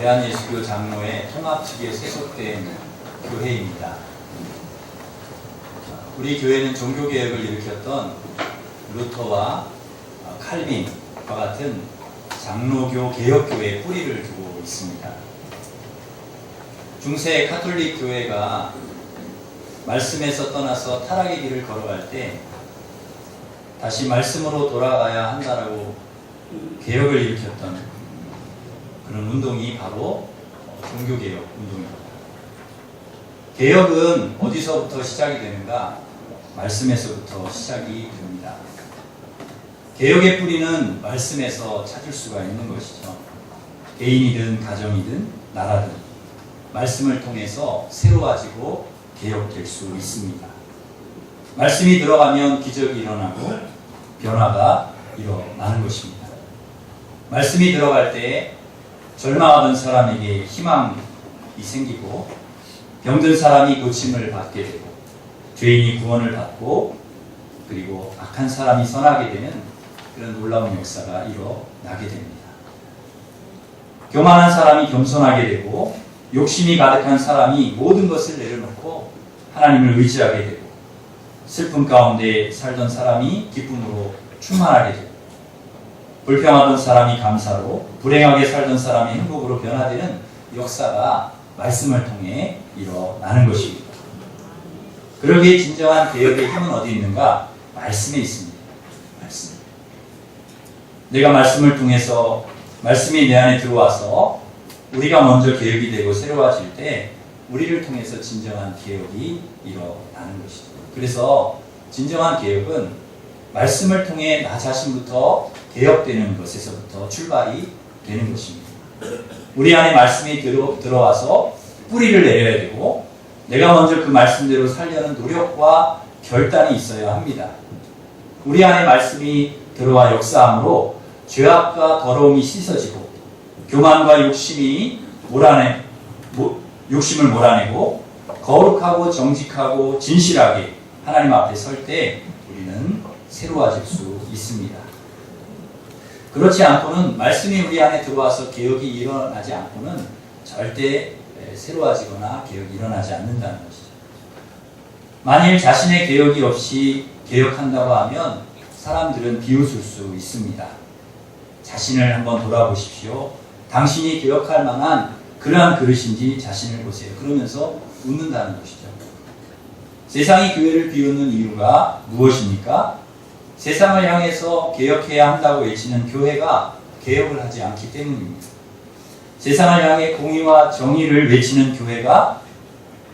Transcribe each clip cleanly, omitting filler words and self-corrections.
대한예수교 장로회 통합 측에 소속된 교회입니다. 우리 교회는 종교개혁을 일으켰던 루터와 칼빈과 같은 장로교 개혁교회의 뿌리를 두고 있습니다. 중세 카톨릭 교회가 말씀에서 떠나서 타락의 길을 걸어갈 때 다시 말씀으로 돌아가야 한다라고 개혁을 일으켰던 그런 운동이 바로 종교개혁 운동입니다. 개혁은 어디서부터 시작이 되는가? 말씀에서부터 시작이 됩니다. 개혁의 뿌리는 말씀에서 찾을 수가 있는 것이죠. 개인이든 가정이든 나라든 말씀을 통해서 새로워지고 개혁될 수 있습니다. 말씀이 들어가면 기적이 일어나고 변화가 일어나는 것입니다. 말씀이 들어갈 때 절망하던 사람에게 희망이 생기고 병든 사람이 고침을 받게 되고 죄인이 구원을 받고 그리고 악한 사람이 선하게 되는 그런 놀라운 역사가 일어나게 됩니다. 교만한 사람이 겸손하게 되고 욕심이 가득한 사람이 모든 것을 내려놓고 하나님을 의지하게 되고 슬픔 가운데 살던 사람이 기쁨으로 충만하게 되고 불평하던 사람이 감사로 불행하게 살던 사람이 행복으로 변화되는 역사가 말씀을 통해 일어나는 것입니다. 그러기에 진정한 개혁의 힘은 어디 있는가? 말씀에 있습니다. 말씀. 내가 말씀을 통해서 말씀이 내 안에 들어와서 우리가 먼저 개혁이 되고 새로워질 때 우리를 통해서 진정한 개혁이 일어나는 것이죠. 그래서 진정한 개혁은 말씀을 통해 나 자신부터 개혁되는 것에서부터 출발이 되는 것입니다. 우리 안에 말씀이 들어와서 뿌리를 내려야 되고 내가 먼저 그 말씀대로 살려는 노력과 결단이 있어야 합니다. 우리 안에 말씀이 들어와 역사함으로 죄악과 더러움이 씻어지고 교만과 욕심을 몰아내고 거룩하고 정직하고 진실하게 하나님 앞에 설 때 우리는 새로워질 수 있습니다. 그렇지 않고는 말씀이 우리 안에 들어와서 개혁이 일어나지 않고는 절대 새로워지거나 개혁이 일어나지 않는다는 것이죠. 만일 자신의 개혁이 없이 개혁한다고 하면 사람들은 비웃을 수 있습니다. 자신을 한번 돌아보십시오. 당신이 개혁할 만한 그러한 그릇인지 자신을 보세요. 그러면서 웃는다는 것이죠. 세상이 교회를 비웃는 이유가 무엇입니까? 세상을 향해서 개혁해야 한다고 외치는 교회가 개혁을 하지 않기 때문입니다. 세상을 향해 공의와 정의를 외치는 교회가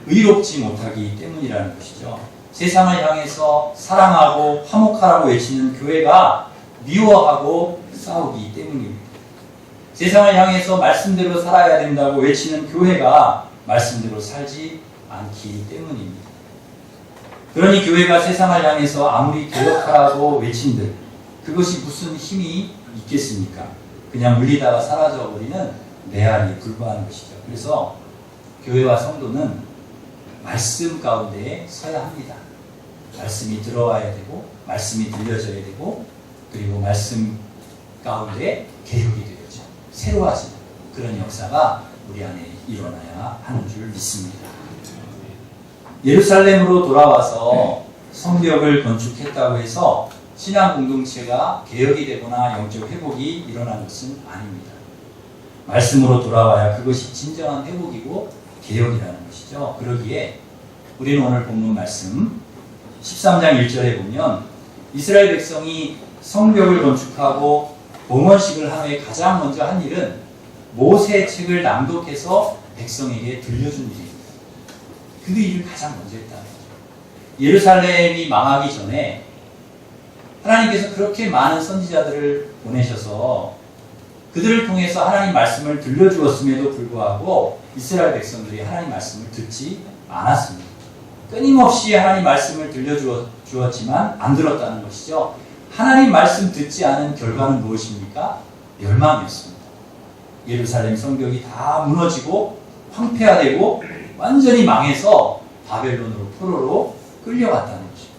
의롭지 못하기 때문이라는 것이죠. 세상을 향해서 사랑하고 화목하라고 외치는 교회가 미워하고 싸우기 때문입니다. 세상을 향해서 말씀대로 살아야 된다고 외치는 교회가 말씀대로 살지 않기 때문입니다. 그러니 교회가 세상을 향해서 아무리 개혁하라고 외친들 그것이 무슨 힘이 있겠습니까? 그냥 물리다가 사라져버리는 메아리에 불과한 것이죠. 그래서 교회와 성도는 말씀 가운데에 서야 합니다. 말씀이 들어와야 되고 말씀이 들려져야 되고 그리고 말씀 가운데 개혁이 되어져 새로워지는 그런 역사가 우리 안에 일어나야 하는 줄 믿습니다. 예루살렘으로 돌아와서 성벽을 건축했다고 해서 신앙 공동체가 개혁이 되거나 영적 회복이 일어난 것은 아닙니다. 말씀으로 돌아와야 그것이 진정한 회복이고 개혁이라는 것이죠. 그러기에 우리는 오늘 본문 말씀 13장 1절에 보면 이스라엘 백성이 성벽을 건축하고 봉헌식을 한 후에 가장 먼저 한 일은 모세의 책을 낭독해서 백성에게 들려준 일입니다. 그 일을 가장 먼저 했다는 거죠. 예루살렘이 망하기 전에 하나님께서 그렇게 많은 선지자들을 보내셔서 그들을 통해서 하나님 말씀을 들려주었음에도 불구하고 이스라엘 백성들이 하나님 말씀을 듣지 않았습니다. 끊임없이 하나님 말씀을 들려주었지만 안 들었다는 것이죠. 하나님 말씀 듣지 않은 결과는 무엇입니까? 멸망이었습니다. 예루살렘 성벽이 다 무너지고 황폐화되고 완전히 망해서 바벨론으로 포로로 끌려갔다는 것입니다.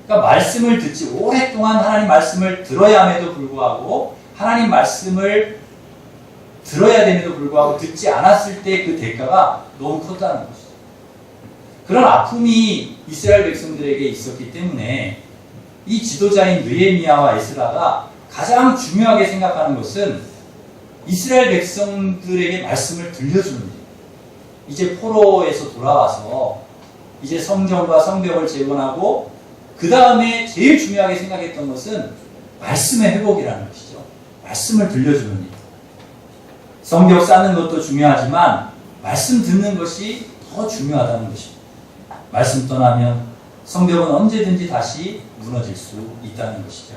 그러니까 말씀을 듣지 오랫동안 하나님 말씀을 들어야 함에도 불구하고 하나님 말씀을 들어야 됨에도 불구하고 듣지 않았을 때 그 대가가 너무 컸다는 것이죠. 그런 아픔이 이스라엘 백성들에게 있었기 때문에 이 지도자인 느헤미야와 에스라가 가장 중요하게 생각하는 것은 이스라엘 백성들에게 말씀을 들려주는 일. 이제 포로에서 돌아와서 이제 성전과 성벽을 재건하고 그 다음에 제일 중요하게 생각했던 것은 말씀의 회복이라는 것이죠. 말씀을 들려주는 일. 성벽 쌓는 것도 중요하지만 말씀 듣는 것이 더 중요하다는 것입니다. 말씀 떠나면 성벽은 언제든지 다시 무너질 수 있다는 것이죠.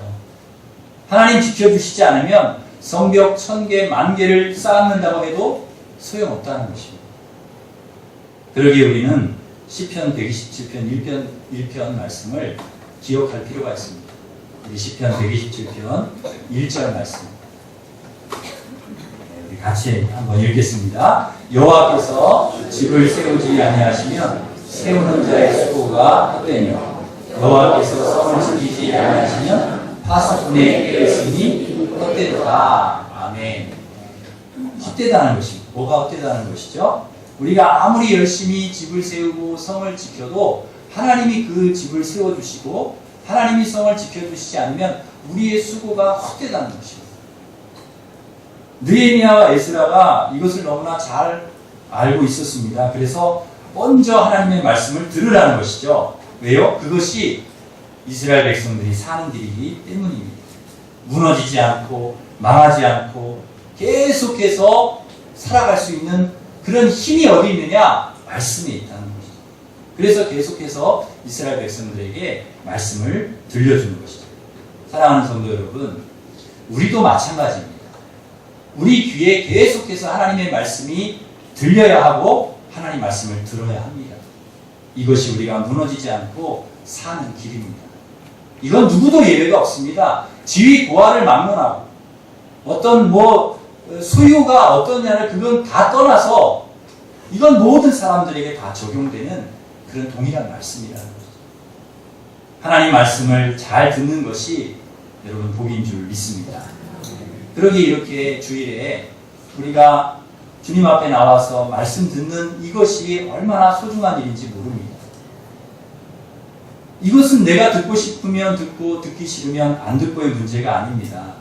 하나님 지켜주시지 않으면 성벽 1000개, 10,000개를 쌓는다고 해도 소용없다는 것입니다. 그러기에 우리는 시편 127편 1편 말씀을 기억할 필요가 있습니다. 우리 시편 127편 1절 말씀. 우리 같이 한번 읽겠습니다. 여호와께서 집을 세우지 아니하시면 세우는 자의 수고가 헛되며 여호와께서 성을 지키지 아니하시면 파수꾼의 깨어있으니 헛되다. 아멘. 헛되다는 것입니다. 뭐가 헛되다는 것이죠? 우리가 아무리 열심히 집을 세우고 성을 지켜도 하나님이 그 집을 세워주시고 하나님이 성을 지켜주시지 않으면 우리의 수고가 헛되다는 것입니다. 느헤미야와 에스라가 이것을 너무나 잘 알고 있었습니다. 그래서 먼저 하나님의 말씀을 들으라는 것이죠. 왜요? 그것이 이스라엘 백성들이 사는 길이기 때문입니다. 무너지지 않고 망하지 않고 계속해서 살아갈 수 있는 그런 힘이 어디 있느냐? 말씀에 있다는 것이죠. 그래서 계속해서 이스라엘 백성들에게 말씀을 들려주는 것이죠. 사랑하는 성도 여러분, 우리도 마찬가지입니다. 우리 귀에 계속해서 하나님의 말씀이 들려야 하고 하나님 말씀을 들어야 합니다. 이것이 우리가 무너지지 않고 사는 길입니다. 이건 누구도 예외가 없습니다. 지위 고하를 막론하고 어떤 소유가 어떠냐를 그건 다 떠나서 이건 모든 사람들에게 다 적용되는 그런 동일한 말씀이라는 거죠. 하나님 말씀을 잘 듣는 것이 여러분 복인 줄 믿습니다. 그러기에 이렇게 주일에 우리가 주님 앞에 나와서 말씀 듣는 이것이 얼마나 소중한 일인지 모릅니다. 이것은 내가 듣고 싶으면 듣고 듣기 싫으면 안 듣고의 문제가 아닙니다.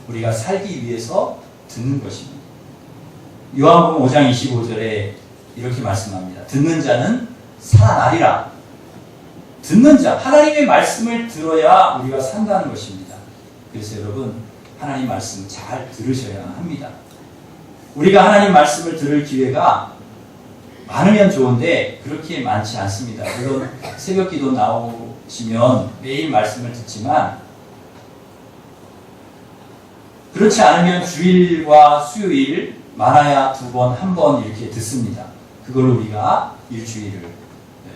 우리가 살기 위해서 듣는 것입니다. 요한복음 5장 25절에 이렇게 말씀합니다. 듣는 자는 살아나리라. 듣는 자, 하나님의 말씀을 들어야 우리가 산다는 것입니다. 그래서 여러분, 하나님 말씀 잘 들으셔야 합니다. 우리가 하나님 말씀을 들을 기회가 많으면 좋은데 그렇게 많지 않습니다. 물론 새벽 기도 나오시면 매일 말씀을 듣지만 그렇지 않으면 주일과 수요일 많아야 2번, 1번 이렇게 듣습니다. 그걸로 우리가 일주일을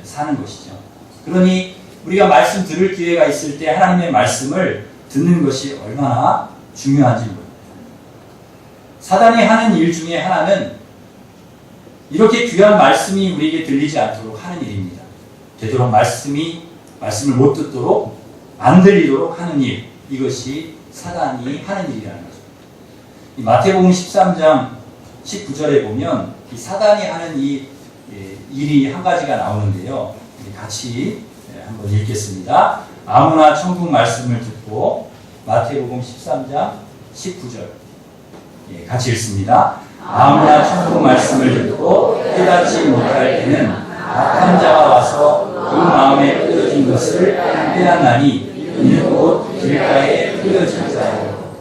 사는 것이죠. 그러니 우리가 말씀 들을 기회가 있을 때 하나님의 말씀을 듣는 것이 얼마나 중요한지 모릅니다. 사단이 하는 일 중에 하나는 이렇게 귀한 말씀이 우리에게 들리지 않도록 하는 일입니다. 되도록 말씀을 못 듣도록 안 들리도록 하는 일, 이것이 사단이 하는 일이라는 거죠. 이 마태복음 13장 19절에 보면 이 사단이 하는 이 일이 한 가지가 나오는데요. 같이 한번 읽겠습니다. 아무나 천국 말씀을 듣고 마태복음 13장 19절 같이 읽습니다. 아무나 천국 말씀을 듣고 깨닫지 못할 때는 악한 자가 와서 그 마음에 뿌려진 것을 빼앗나니 이는 곧 길가에 뿌려진 자요.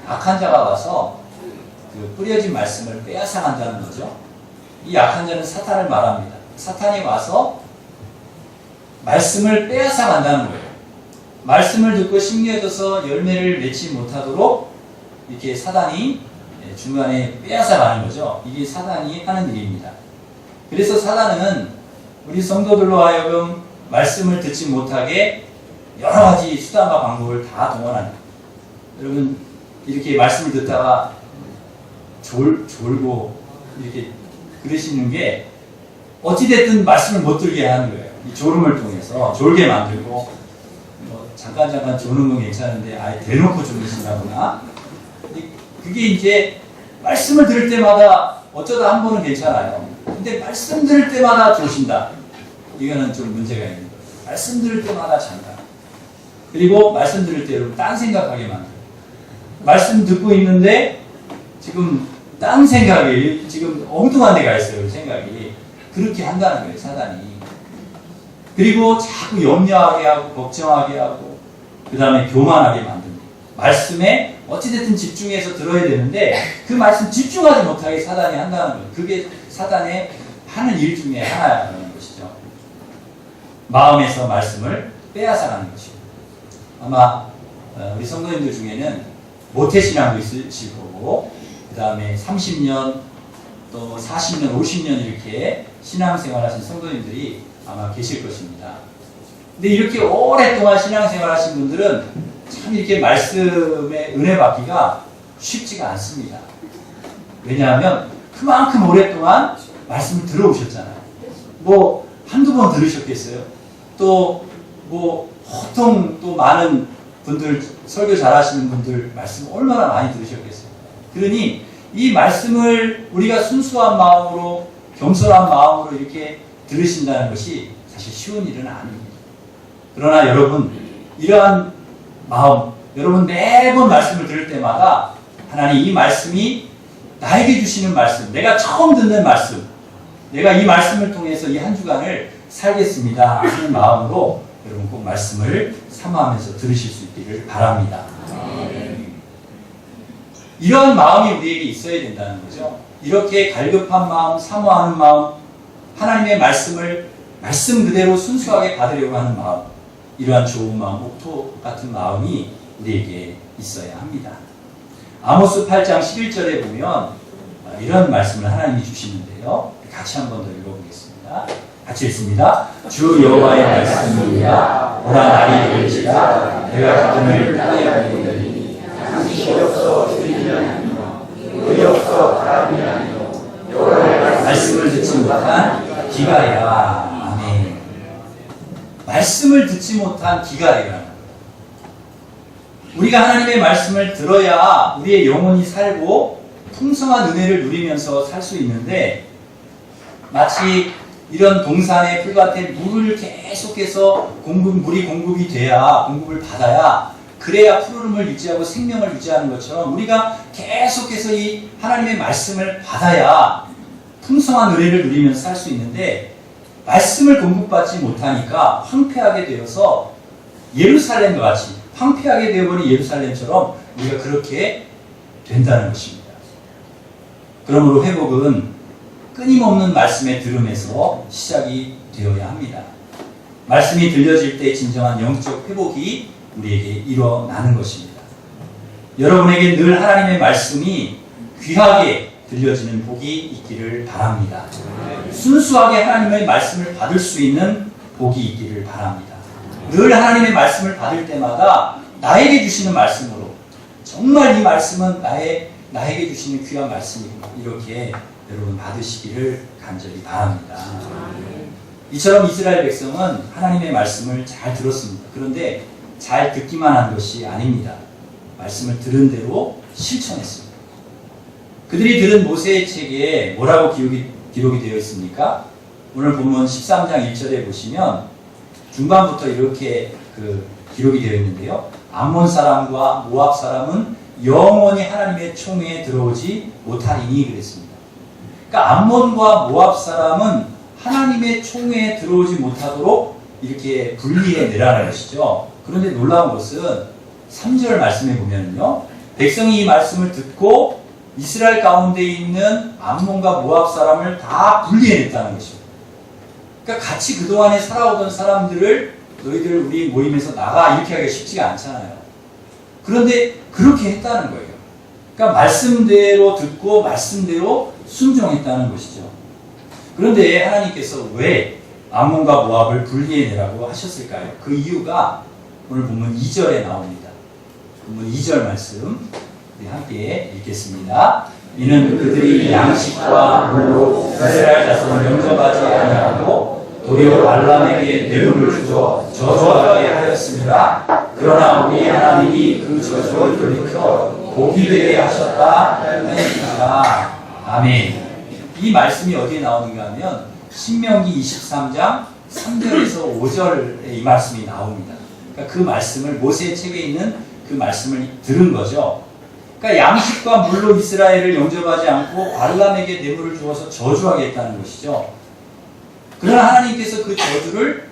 악한 자가 와서 그 뿌려진 말씀을 빼앗아 간다는 거죠. 이 악한 자는 사탄을 말합니다. 사탄이 와서 말씀을 빼앗아 간다는 거예요. 말씀을 듣고 심리어져서 열매를 맺지 못하도록 이렇게 사단이 중간에 빼앗아 가는 거죠. 이게 사단이 하는 일입니다. 그래서 사단은 우리 성도들로 하여금 말씀을 듣지 못하게 여러 가지 수단과 방법을 다 동원합니다. 여러분 이렇게 말씀을 듣다가 졸고 이렇게 그러시는 게 어찌됐든 말씀을 못 들게 하는 거예요. 이 졸음을 통해서 졸게 만들고 잠깐 조는 건 괜찮은데 아예 대놓고 주무신다거나 그게 이제 말씀을 들을 때마다 어쩌다 한 번은 괜찮아요. 근데 말씀 들을 때마다 조신다. 이거는 좀 문제가 있는 거예요. 말씀 들을 때마다 잔다. 그리고 말씀 들을 때 여러분 딴 생각하게 만들어요. 말씀 듣고 있는데 지금 딴 생각이 지금 엉뚱한 데가 있어요. 생각이. 그렇게 한다는 거예요. 사단이. 그리고 자꾸 염려하게 하고 걱정하게 하고 그 다음에 교만하게 만듭니다. 말씀에 어찌됐든 집중해서 들어야 되는데 그 말씀 집중하지 못하게 사단이 한다는 거예요. 그게 사단의 하는 일 중에 하나라는 것이죠. 마음에서 말씀을 빼앗아가는 것이고 아마 우리 성도님들 중에는 모태신앙도 있으실 거고 그 다음에 30년 또 40년 50년 이렇게 신앙생활 하신 성도님들이 아마 계실 것입니다. 근데 이렇게 오랫동안 신앙생활 하신 분들은 참 이렇게 말씀에 은혜 받기가 쉽지가 않습니다. 왜냐하면 그만큼 오랫동안 말씀을 들어오셨잖아요. 뭐 한두 번 들으셨겠어요? 또 뭐 보통 또 많은 분들 설교 잘하시는 분들 말씀 얼마나 많이 들으셨겠어요. 그러니 이 말씀을 우리가 순수한 마음으로 겸손한 마음으로 이렇게 들으신다는 것이 사실 쉬운 일은 아닙니다. 그러나 여러분 이러한 마음 여러분 매번 말씀을 들을 때마다 하나님 이 말씀이 나에게 주시는 말씀 내가 처음 듣는 말씀 내가 이 말씀을 통해서 이 한 주간을 살겠습니다 하는 마음으로 여러분 꼭 말씀을 사모하면서 들으실 수 있기를 바랍니다. 이러한 마음이 우리에게 있어야 된다는 거죠. 이렇게 갈급한 마음, 사모하는 마음, 하나님의 말씀을 말씀 그대로 순수하게 받으려고 하는 마음, 이러한 좋은 마음, 옥토 같은 마음이 우리에게 있어야 합니다. 아모스 8장 11절에 보면 이런 말씀을 하나님이 주시는데요. 같이 한 번 더 읽어보겠습니다. 같이 읽습니다. 주 여호와의 말씀이야 오라 날이 될지라 내가 그분을 따르려 보리니 당신이 없어 주인이 아니요 의리 없어 바람이 아니요 여호와의 말씀을 듣지 못한 기갈이라. 아멘. 말씀을 듣지 못한 기갈이라. 우리가 하나님의 말씀을 들어야 우리의 영혼이 살고 풍성한 은혜를 누리면서 살 수 있는데 마치 이런 동산의 풀밭에 물을 계속해서 물이 공급이 돼야 공급을 받아야 그래야 푸르름을 유지하고 생명을 유지하는 것처럼 우리가 계속해서 이 하나님의 말씀을 받아야 풍성한 은혜를 누리면서 살 수 있는데 말씀을 공급받지 못하니까 황폐하게 되어서 예루살렘과 같이 황폐하게 되어버린 예루살렘처럼 우리가 그렇게 된다는 것입니다. 그러므로 회복은 끊임없는 말씀의 들음에서 시작이 되어야 합니다. 말씀이 들려질 때 진정한 영적 회복이 우리에게 일어나는 것입니다. 여러분에게 늘 하나님의 말씀이 귀하게 들려지는 복이 있기를 바랍니다. 순수하게 하나님의 말씀을 받을 수 있는 복이 있기를 바랍니다. 늘 하나님의 말씀을 받을 때마다 나에게 주시는 말씀으로 정말 이 말씀은 나에게 주시는 귀한 말씀이구나 이렇게 여러분 받으시기를 간절히 바랍니다. 이처럼 이스라엘 백성은 하나님의 말씀을 잘 들었습니다. 그런데 잘 듣기만 한 것이 아닙니다. 말씀을 들은 대로 실천했습니다. 그들이 들은 모세의 책에 뭐라고 기록이 되어 있습니까? 오늘 본문 13장 1절에 보시면 중반부터 이렇게 기록이 되어 있는데요. 암몬 사람과 모압 사람은 영원히 하나님의 총회에 들어오지 못하리니 그랬습니다. 그러니까 암몬과 모압 사람은 하나님의 총회에 들어오지 못하도록 이렇게 분리해 내라는 것이죠. 그런데 놀라운 것은 3절 말씀에 보면요. 백성이 이 말씀을 듣고 이스라엘 가운데 있는 암몬과 모압 사람을 다 분리해냈다는 것입니다. 그러니까 같이 그동안에 살아오던 사람들을 너희들 우리 모임에서 나가 이렇게 하기가 쉽지가 않잖아요. 그런데 그렇게 했다는 거예요. 그러니까 말씀대로 듣고 말씀대로 순종했다는 것이죠. 그런데 하나님께서 왜 암몬과 모압을 분리해내라고 하셨을까요? 그 이유가 오늘 본문 2절에 나옵니다. 본문 2절 말씀 우리 함께 읽겠습니다. 이는 그들이 양식과 물로 이스라엘 자손을 영접하지 아니하고 도리어 발람에게 뇌물을 주어 저주하게 하였습니다. 그러나 우리 하나님이 그 저주를 돌이켜 복이 되게 하셨다 하니까. 아멘. 이 말씀이 어디에 나오는가 하면 신명기 23장 3절에서 5절에 이 말씀이 나옵니다. 그러니까 그 말씀을 모세의 책에 있는 그 말씀을 들은 거죠. 그러니까 양식과 물로 이스라엘을 영접하지 않고 발람에게 뇌물을 주어서 저주하겠다는 것이죠. 그러나 하나님께서 그 저주를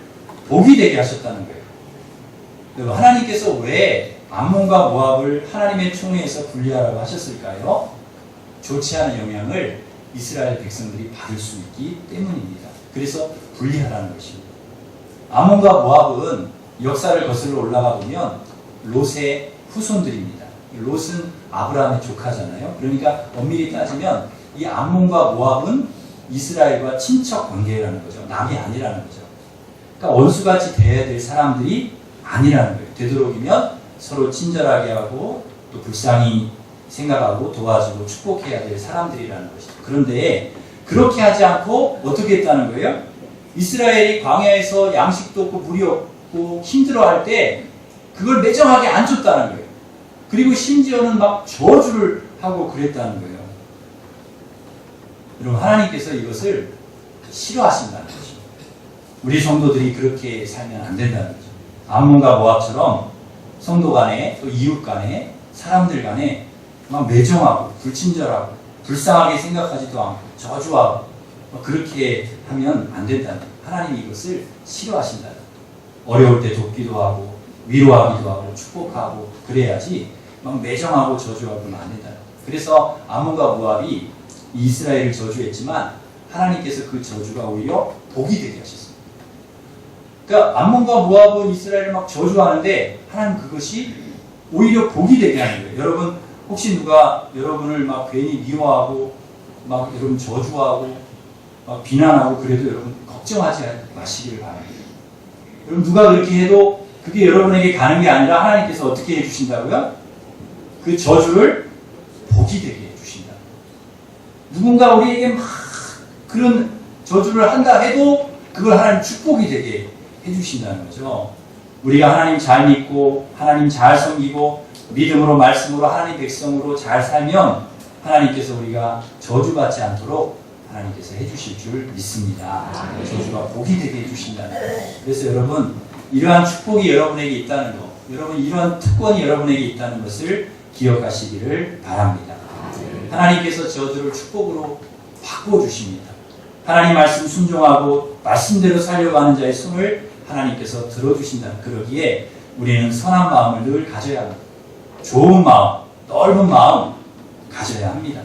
복이 되게 하셨다는 거예요. 하나님께서 왜 암몬과 모압을 하나님의 총회에서 분리하라고 하셨을까요? 좋지 않은 영향을 이스라엘 백성들이 받을 수 있기 때문입니다. 그래서 분리하라는 것입니다. 암몬과 모압은 역사를 거슬러 올라가 보면 롯의 후손들입니다. 롯은 아브라함의 조카잖아요. 그러니까 엄밀히 따지면 이 암몬과 모압은 이스라엘과 친척 관계라는 거죠. 남이 아니라는 거죠. 그러니까 원수같이 대해야 될 사람들이 아니라는 거예요. 되도록이면 서로 친절하게 하고 또 불쌍히 생각하고 도와주고 축복해야 될 사람들이라는 것이죠. 그런데 그렇게 하지 않고 어떻게 했다는 거예요? 이스라엘이 광야에서 양식도 없고 물이 없고 힘들어할 때 그걸 매정하게 안 줬다는 거예요. 그리고 심지어는 막 저주를 하고 그랬다는 거예요. 여러분, 하나님께서 이것을 싫어하신다는 거죠. 우리 성도들이 그렇게 살면 안 된다는 거죠. 암몬과 모압처럼 성도 간에 또 이웃 간에 사람들 간에 막 매정하고 불친절하고 불쌍하게 생각하지도 않고 저주하고 그렇게 하면 안 된다는 거예요. 하나님이 이것을 싫어하신다는 거예요. 어려울 때 돕기도 하고 위로하기도 하고 축복하고 그래야지 막 매정하고 저주하고 그러면 안 된다는 거예요. 그래서 암몬과 모압이 이스라엘을 저주했지만 하나님께서 그 저주가 오히려 복이 되게 하셨습니다. 그러니까 암몬과 모압은 이스라엘을 막 저주하는데 하나님 그것이 오히려 복이 되게 하는 거예요. 여러분 혹시 누가 여러분을 막 괜히 미워하고 막 여러분 저주하고 막 비난하고 그래도 여러분 걱정하지 마시기를 바랍니다. 여러분 누가 그렇게 해도 그게 여러분에게 가는 게 아니라 하나님께서 어떻게 해주신다고요? 그 저주를 복이 되게 해주신다. 누군가 우리에게 막 그런 저주를 한다 해도 그걸 하나님 축복이 되게 해주신다는 거죠. 우리가 하나님 잘 믿고 하나님 잘 섬기고 믿음으로 말씀으로 하나님 백성으로 잘 살면 하나님께서 우리가 저주받지 않도록 하나님께서 해주실 줄 믿습니다. 저주가 복이 되게 해주신다는 거예요. 그래서 여러분 이러한 축복이 여러분에게 있다는 것, 여러분 이러한 특권이 여러분에게 있다는 것을 기억하시기를 바랍니다. 하나님께서 저주를 축복으로 바꿔주십니다. 하나님 말씀 순종하고 말씀대로 살려고 하는 자의 손을 하나님께서 들어주신다. 그러기에 우리는 선한 마음을 늘 가져야 합니다. 좋은 마음, 넓은 마음 가져야 합니다.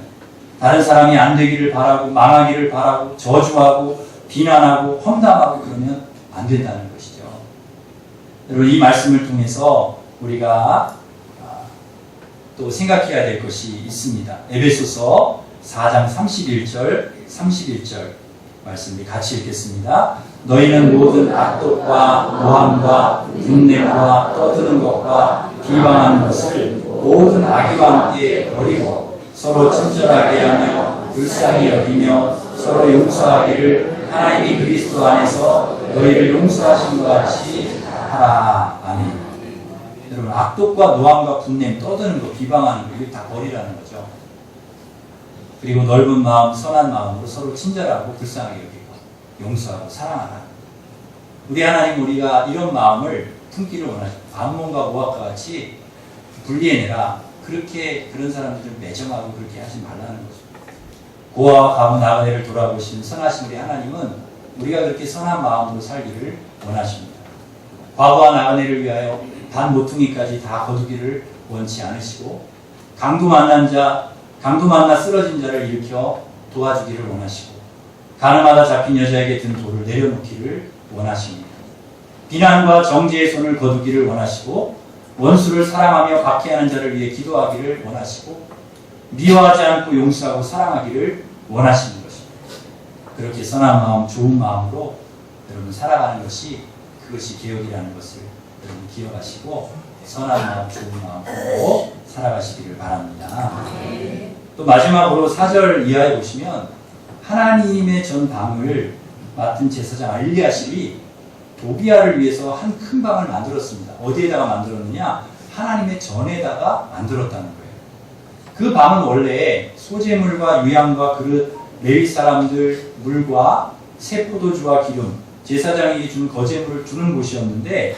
다른 사람이 안 되기를 바라고 망하기를 바라고 저주하고 비난하고 험담하고 그러면 안 된다는 것이죠. 여러분 이 말씀을 통해서 우리가 또 생각해야 될 것이 있습니다. 에베소서 4장 31절 말씀을 같이 읽겠습니다. 너희는 모든 악독과 모함과 분냄과 떠드는 것과 비방하는 것을 모든 악의와 함께 버리고 서로 친절하게 하며 불쌍히 여기며 서로 용서하기를 하나님이 그리스도 안에서 너희를 용서하신 것 같이 하라. 아멘. 여러분 악독과 노함과 분냄, 떠드는 것, 비방하는 것 이거 다 버리라는 거죠. 그리고 넓은 마음, 선한 마음으로 서로 친절하고 불쌍하게 여기고 용서하고 사랑하라. 우리 하나님 우리가 이런 마음을 품기를 원하죠. 암몬과 모압과 같이 분리해내라. 그렇게 그런 사람들을 매정하고 그렇게 하지 말라는 거죠. 고아와 가문 나그네를 돌아보신 선하신 우리 하나님은 우리가 그렇게 선한 마음으로 살기를 원하십니다. 과부와 나그네를 위하여 반 모퉁이까지 다 거두기를 원치 않으시고 강도 만나 쓰러진 자를 일으켜 도와주기를 원하시고 가늠하다 잡힌 여자에게 든 돌을 내려놓기를 원하십니다. 비난과 정죄의 손을 거두기를 원하시고 원수를 사랑하며 박해하는 자를 위해 기도하기를 원하시고 미워하지 않고 용서하고 사랑하기를 원하시는 것입니다. 그렇게 선한 마음, 좋은 마음으로 여러분 살아가는 것이 그것이 개혁이라는 것을 여러분 기억하시고 선한 마음, 좋은 마음으로 살아가시기를 바랍니다. 또 마지막으로 4절 이하에 보시면 하나님의 전 방을 맡은 제사장 엘리야십이 도비야를 위해서 한 큰 방을 만들었습니다. 어디에다가 만들었느냐? 하나님의 전에다가 만들었다는 거예요. 그 방은 원래 소재물과 유향과 그릇, 레위 사람들, 물과 새 포도주와 기름, 제사장에게 주는 거제물을 주는 곳이었는데,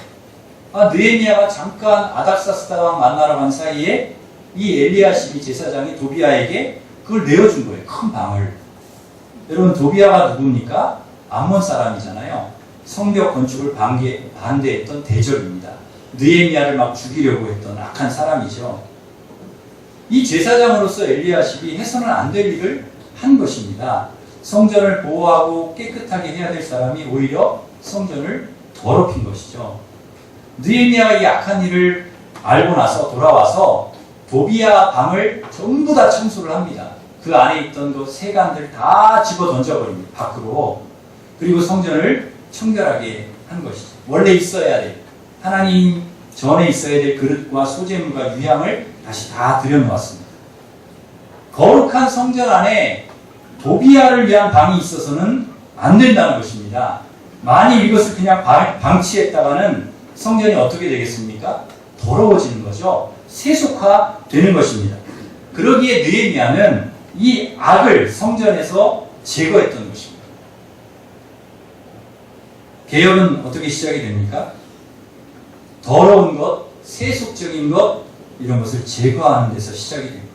느헤미야가 잠깐 아닥사스다 왕 만나러 간 사이에 이 엘리야십이 제사장이 도비야에게 그걸 내어준 거예요. 큰 방을. 여러분, 도비야가 누굽니까? 암몬 사람이잖아요. 성벽 건축을 반대했던 대적입니다. 느헤미야를 막 죽이려고 했던 악한 사람이죠. 이 제사장으로서 엘리야십이 해서는 안 될 일을 한 것입니다. 성전을 보호하고 깨끗하게 해야 될 사람이 오히려 성전을 더럽힌 것이죠. 느헤미야가 이 악한 일을 알고 나서 돌아와서 도비야 방을 전부 다 청소를 합니다. 그 안에 있던 그 세간들 다 집어 던져버립니다. 밖으로. 그리고 성전을 청결하게 한 것이죠. 원래 있어야 될, 하나님 전에 있어야 될 그릇과 소재물과 유향을 다시 다 들여놓았습니다. 거룩한 성전 안에 도비야를 위한 방이 있어서는 안 된다는 것입니다. 만일 이것을 그냥 방치했다가는 성전이 어떻게 되겠습니까? 더러워지는 거죠. 세속화되는 것입니다. 그러기에 느헤미야는 이 악을 성전에서 제거했던 것입니다. 개혁은 어떻게 시작이 됩니까? 더러운 것, 세속적인 것, 이런 것을 제거하는 데서 시작이 됩니다.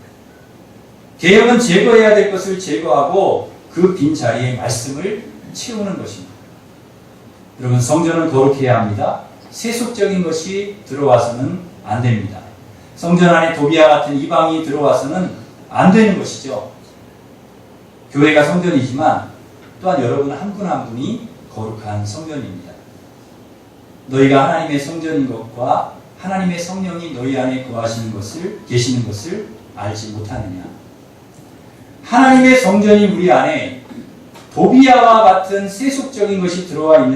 개혁은 제거해야 될 것을 제거하고 그 빈자리에 말씀을 채우는 것입니다. 여러분, 성전은 거룩해야 합니다. 세속적인 것이 들어와서는 안 됩니다. 성전 안에 도비야 같은 이방이 들어와서는 안 되는 것이죠. 교회가 성전이지만 또한 여러분 한 분 한 분이 거룩한 성전입니다. 너희가 하나님의 성전인 것과 하나님의 성령이 너희 안에 계시는 것을 알지 못하느냐. 하나님의 성전이 우리 안에 도비야와 같은 세속적인 것이 들어와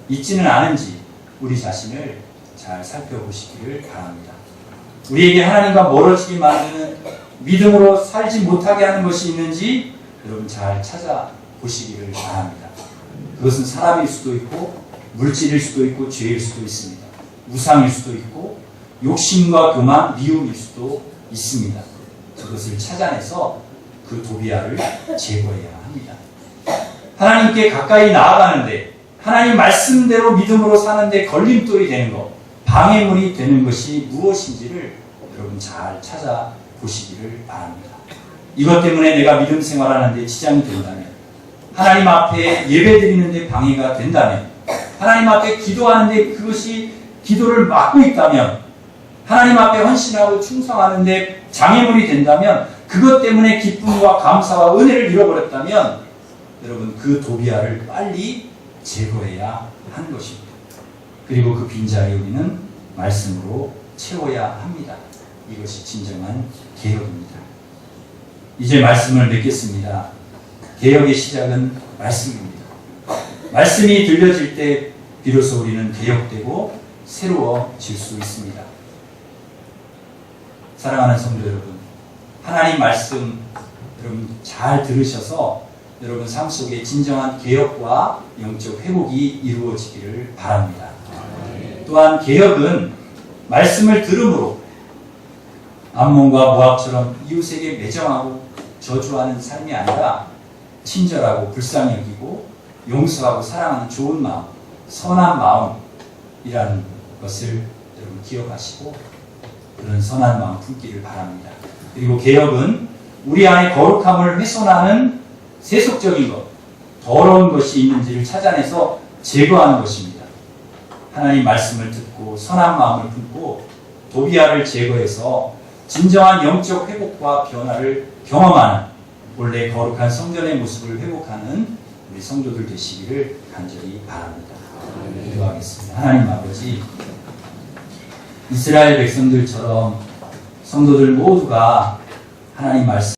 있지는 않은지 우리 자신을 잘 살펴보시기를 바랍니다. 우리에게 하나님과 멀어지게 만드는, 믿음으로 살지 못하게 하는 것이 있는지 여러분 잘 찾아보시기를 바랍니다. 그것은 사람일 수도 있고 물질일 수도 있고 죄일 수도 있습니다. 우상일 수도 있고 욕심과 교만, 미움일 수도 있습니다. 그것을 찾아내서 그 도비야를 제거해야 합니다. 하나님께 가까이 나아가는데, 하나님 말씀대로 믿음으로 사는데 걸림돌이 되는 것, 방해물이 되는 것이 무엇인지를 여러분 잘 찾아보시기를 바랍니다. 이것 때문에 내가 믿음 생활하는데 지장이 된다면, 하나님 앞에 예배 드리는데 방해가 된다면, 하나님 앞에 기도하는데 그것이 기도를 막고 있다면, 하나님 앞에 헌신하고 충성하는데 장애물이 된다면, 그것 때문에 기쁨과 감사와 은혜를 잃어버렸다면 여러분 그 도비야를 빨리 제거해야 하는 것입니다. 그리고 그 빈자리 우리는 말씀으로 채워야 합니다. 이것이 진정한 개혁입니다. 이제 말씀을 맺겠습니다. 개혁의 시작은 말씀입니다. 말씀이 들려질 때 비로소 우리는 개혁되고 새로워질 수 있습니다. 사랑하는 성도 여러분, 하나님 말씀 여러분 잘 들으셔서 여러분 삶 속에 진정한 개혁과 영적 회복이 이루어지기를 바랍니다. 또한 개혁은 말씀을 들음으로 암몬과 모압처럼 이웃에게 매정하고 저주하는 삶이 아니라 친절하고 불쌍히 여기고 용서하고 사랑하는 좋은 마음, 선한 마음이라는 것을 여러분 기억하시고 그런 선한 마음 품기를 바랍니다. 그리고 개혁은 우리 안에 거룩함을 훼손하는 세속적인 것, 더러운 것이 있는지를 찾아내서 제거하는 것입니다. 하나님 말씀을 듣고 선한 마음을 품고 도비야를 제거해서 진정한 영적 회복과 변화를 경험하는 원래 거룩한 성전의 모습을 회복하는 우리 성도들 되시기를 간절히 바랍니다. 기도하겠습니다. 하나님 아버지, 이스라엘 백성들처럼 성도들 모두가 하나님 말씀